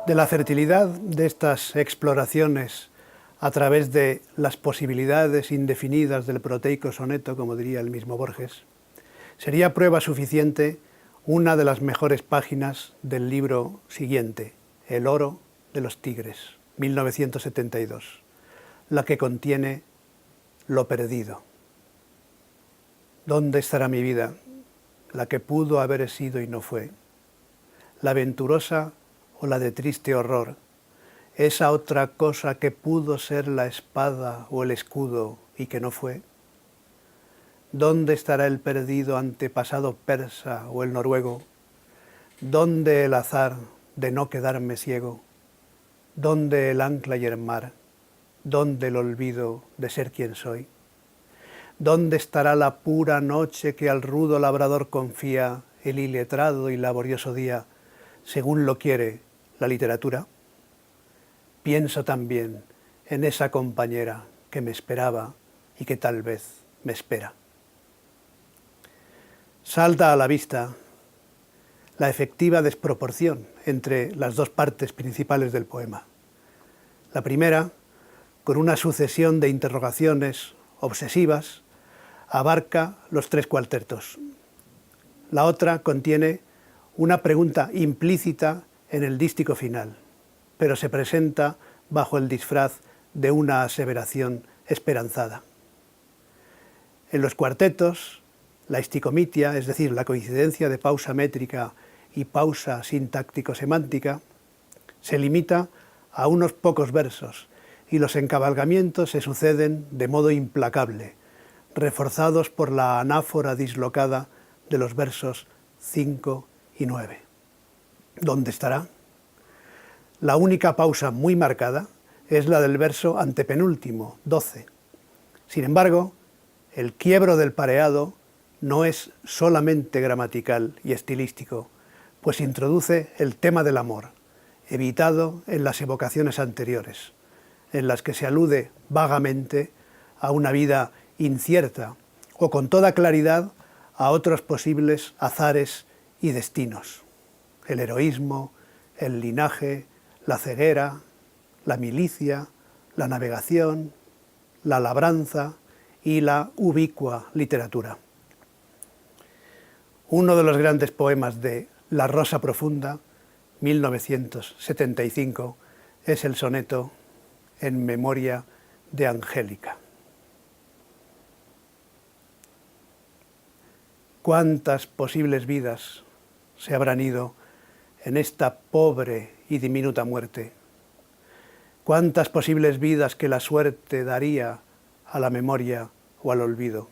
De la fertilidad de estas exploraciones a través de las posibilidades indefinidas del proteico soneto, como diría el mismo Borges, sería prueba suficiente una de las mejores páginas del libro siguiente, El oro de los tigres, 1972, la que contiene Lo perdido. ¿Dónde estará mi vida, la que pudo haber sido y no fue? La venturosa o la de triste horror, esa otra cosa que pudo ser la espada o el escudo y que no fue. ¿Dónde estará el perdido antepasado persa o el noruego? ¿Dónde el azar de no quedarme ciego? ¿Dónde el ancla y el mar? ¿Dónde el olvido de ser quien soy? ¿Dónde estará la pura noche que al rudo labrador confía el iletrado y laborioso día, según lo quiere la literatura? Pienso también en esa compañera que me esperaba y que tal vez me espera. Salta a la vista la efectiva desproporción entre las dos partes principales del poema. La primera, con una sucesión de interrogaciones obsesivas, abarca los tres cuartetos. La otra contiene una pregunta implícita en el dístico final, pero se presenta bajo el disfraz de una aseveración esperanzada. En los cuartetos, la esticomitia, es decir, la coincidencia de pausa métrica y pausa sintáctico-semántica, se limita a unos pocos versos y los encabalgamientos se suceden de modo implacable, reforzados por la anáfora dislocada de los versos 5 y 9. ¿Dónde estará? La única pausa muy marcada es la del verso antepenúltimo, 12. Sin embargo, el quiebro del pareado no es solamente gramatical y estilístico, pues introduce el tema del amor, evitado en las evocaciones anteriores, en las que se alude vagamente a una vida incierta o con toda claridad a otros posibles azares y destinos: el heroísmo, el linaje, la ceguera, la milicia, la navegación, la labranza y la ubicua literatura. Uno de los grandes poemas de La Rosa Profunda, 1975, es el soneto En memoria de Angélica. ¿Cuántas posibles vidas se habrán ido en esta pobre y diminuta muerte? ¿Cuántas posibles vidas que la suerte daría a la memoria o al olvido?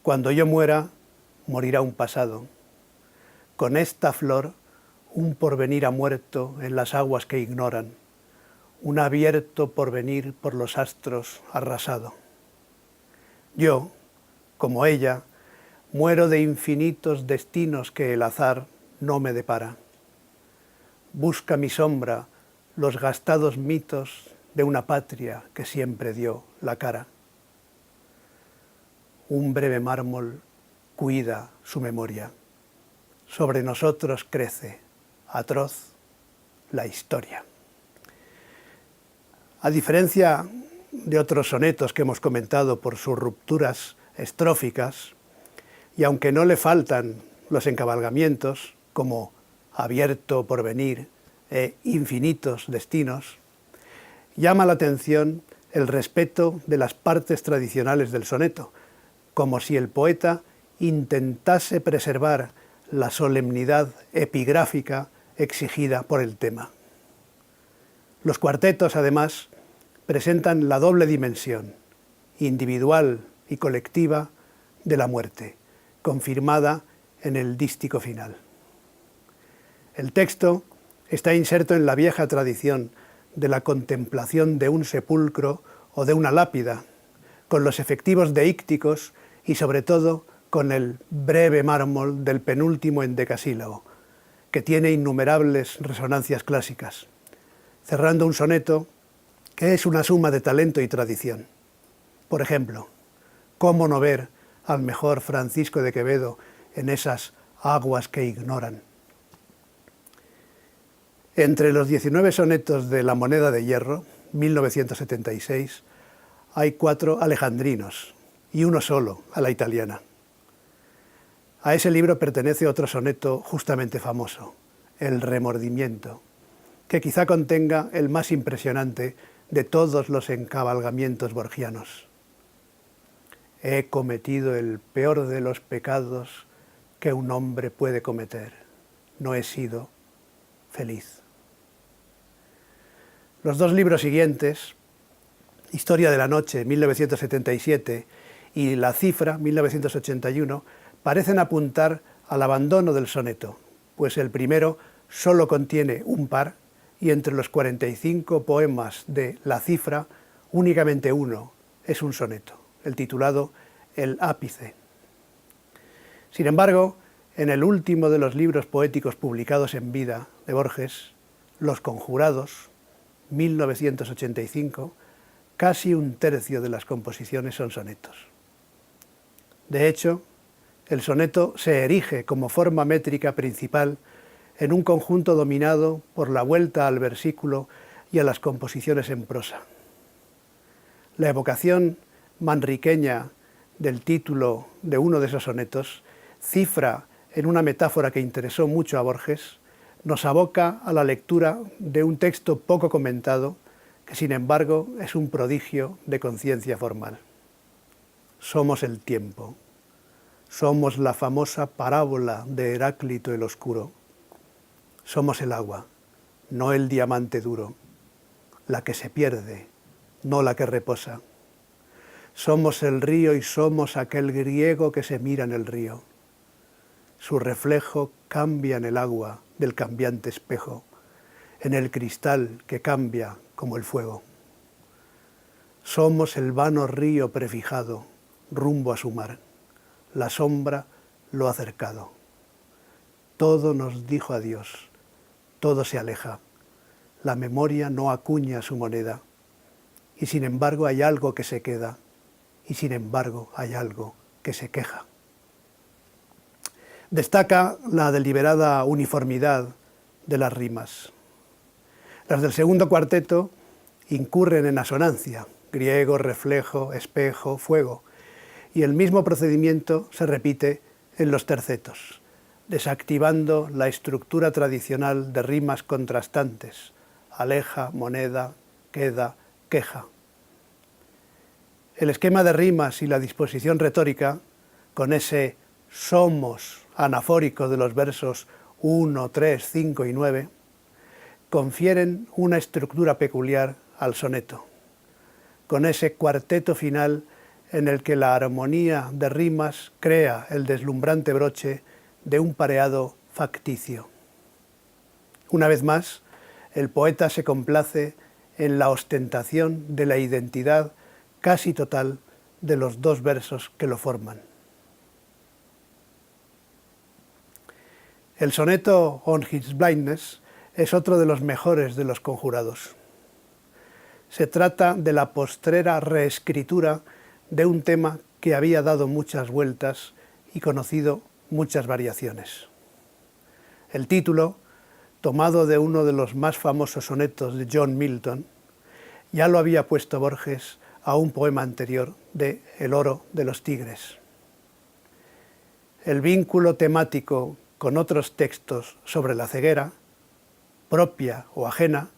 Cuando yo muera, morirá un pasado. Con esta flor, un porvenir ha muerto en las aguas que ignoran, un abierto porvenir por los astros arrasado. Yo, como ella, muero de infinitos destinos que el azar no me depara. Busca mi sombra los gastados mitos de una patria que siempre dio la cara. Un breve mármol cuida su memoria. Sobre nosotros crece, atroz, la historia. A diferencia de otros sonetos que hemos comentado por sus rupturas estróficas, y aunque no le faltan los encabalgamientos, como abierto porvenir e infinitos destinos, llama la atención el respeto de las partes tradicionales del soneto, como si el poeta intentase preservar la solemnidad epigráfica exigida por el tema. Los cuartetos, además, presentan la doble dimensión, individual y colectiva, de la muerte, confirmada en el dístico final. El texto está inserto en la vieja tradición de la contemplación de un sepulcro o de una lápida, con los efectivos deícticos y sobre todo con el breve mármol del penúltimo endecasílabo, que tiene innumerables resonancias clásicas, cerrando un soneto que es una suma de talento y tradición. Por ejemplo, ¿cómo no ver al mejor Francisco de Quevedo en esas aguas que ignoran? Entre los 19 sonetos de La moneda de hierro, 1976, hay 4 alejandrinos y uno solo a la italiana. A ese libro pertenece otro soneto justamente famoso, El remordimiento, que quizá contenga el más impresionante de todos los encabalgamientos borgianos. He cometido el peor de los pecados que un hombre puede cometer. No he sido feliz. Los 2 libros siguientes, Historia de la noche, 1977, y La cifra, 1981, parecen apuntar al abandono del soneto, pues el primero solo contiene un par y entre los 45 poemas de La cifra, únicamente uno es un soneto, el titulado El ápice. Sin embargo, en el último de los libros poéticos publicados en vida de Borges, Los conjurados, 1985, casi un tercio de las composiciones son sonetos. De hecho, el soneto se erige como forma métrica principal en un conjunto dominado por la vuelta al versículo y a las composiciones en prosa. La evocación manriqueña del título de uno de esos sonetos, Cifra, en una metáfora que interesó mucho a Borges, nos aboca a la lectura de un texto poco comentado, que sin embargo es un prodigio de conciencia formal. Somos el tiempo, somos la famosa parábola de Heráclito el Oscuro, somos el agua, no el diamante duro, la que se pierde, no la que reposa. Somos el río y somos aquel griego que se mira en el río. Su reflejo cambia en el agua del cambiante espejo, en el cristal que cambia como el fuego. Somos el vano río prefijado, rumbo a su mar. La sombra lo ha cercado. Todo nos dijo adiós, todo se aleja. La memoria no acuña su moneda. Y sin embargo hay algo que se queda, y sin embargo hay algo que se queja. Destaca la deliberada uniformidad de las rimas. Las del segundo cuarteto incurren en asonancia, griego, reflejo, espejo, fuego, y el mismo procedimiento se repite en los tercetos, desactivando la estructura tradicional de rimas contrastantes, aleja, moneda, queda, queja. El esquema de rimas y la disposición retórica, con ese somos anafórico de los versos 1, 3, 5 y 9, confieren una estructura peculiar al soneto, con ese cuarteto final en el que la armonía de rimas crea el deslumbrante broche de un pareado facticio. Una vez más, el poeta se complace en la ostentación de la identidad casi total de los 2 versos que lo forman. El soneto On His Blindness es otro de los mejores de los conjurados. Se trata de la postrera reescritura de un tema que había dado muchas vueltas y conocido muchas variaciones. El título, tomado de uno de los más famosos sonetos de John Milton, ya lo había puesto Borges a un poema anterior de El oro de los tigres. El vínculo temático con otros textos sobre la ceguera, propia o ajena,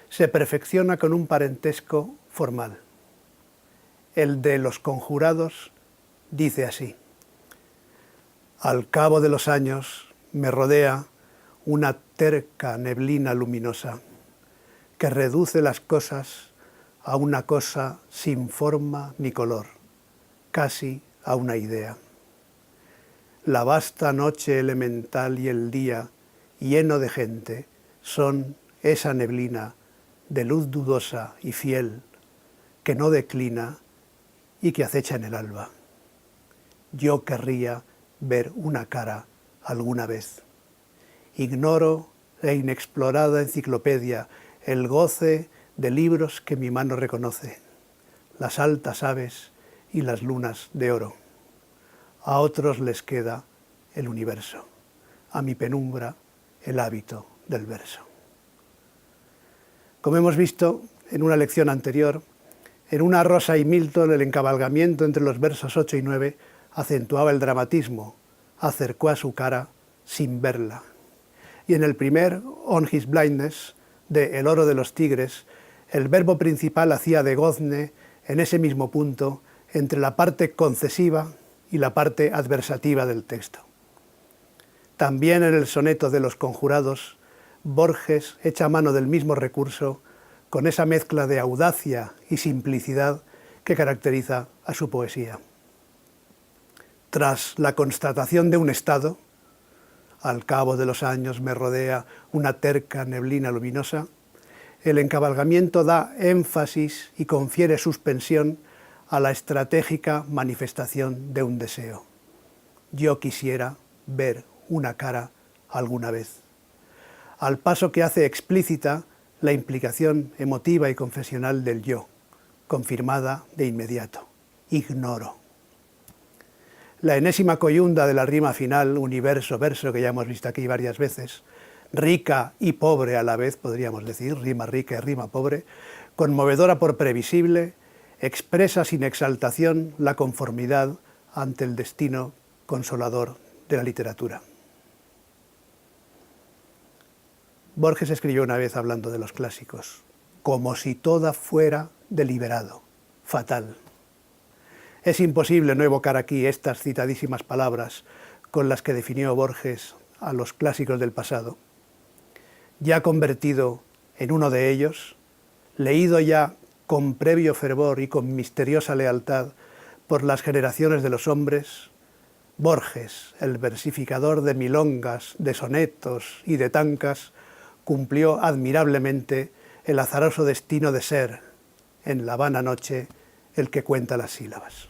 se perfecciona con un parentesco formal. El de Los conjurados dice así: al cabo de los años me rodea una terca neblina luminosa que reduce las cosas a una cosa sin forma ni color, casi a una idea. La vasta noche elemental y el día lleno de gente son esa neblina de luz dudosa y fiel que no declina y que acecha en el alba. Yo querría ver una cara alguna vez. Ignoro la inexplorada enciclopedia, el goce de libros que mi mano reconoce, las altas aves y las lunas de oro. A otros les queda el universo, a mi penumbra el hábito del verso. Como hemos visto en una lección anterior, en Una rosa y Milton el encabalgamiento entre los versos 8 y 9 acentuaba el dramatismo, acercó a su cara sin verla. Y en el primer, On His Blindness, de El oro de los tigres, el verbo principal hacía de gozne en ese mismo punto entre la parte concesiva y la parte adversativa del texto. También en el soneto de Los conjurados, Borges echa mano del mismo recurso con esa mezcla de audacia y simplicidad que caracteriza a su poesía. Tras la constatación de un estado, al cabo de los años me rodea una terca neblina luminosa, el encabalgamiento da énfasis y confiere suspensión a la estratégica manifestación de un deseo. Yo quisiera ver una cara alguna vez. Al paso que hace explícita la implicación emotiva y confesional del yo, confirmada de inmediato. Ignoro. La enésima coyunda de la rima final, universo-verso, que ya hemos visto aquí varias veces, rica y pobre a la vez, podríamos decir, rima rica y rima pobre, conmovedora por previsible, expresa sin exaltación la conformidad ante el destino consolador de la literatura. Borges escribió una vez hablando de los clásicos, como si toda fuera deliberado, fatal. Es imposible no evocar aquí estas citadísimas palabras con las que definió Borges a los clásicos del pasado. Ya convertido en uno de ellos, leído ya con previo fervor y con misteriosa lealtad por las generaciones de los hombres, Borges, el versificador de milongas, de sonetos y de tancas, cumplió admirablemente el azaroso destino de ser, en la vana noche, el que cuenta las sílabas.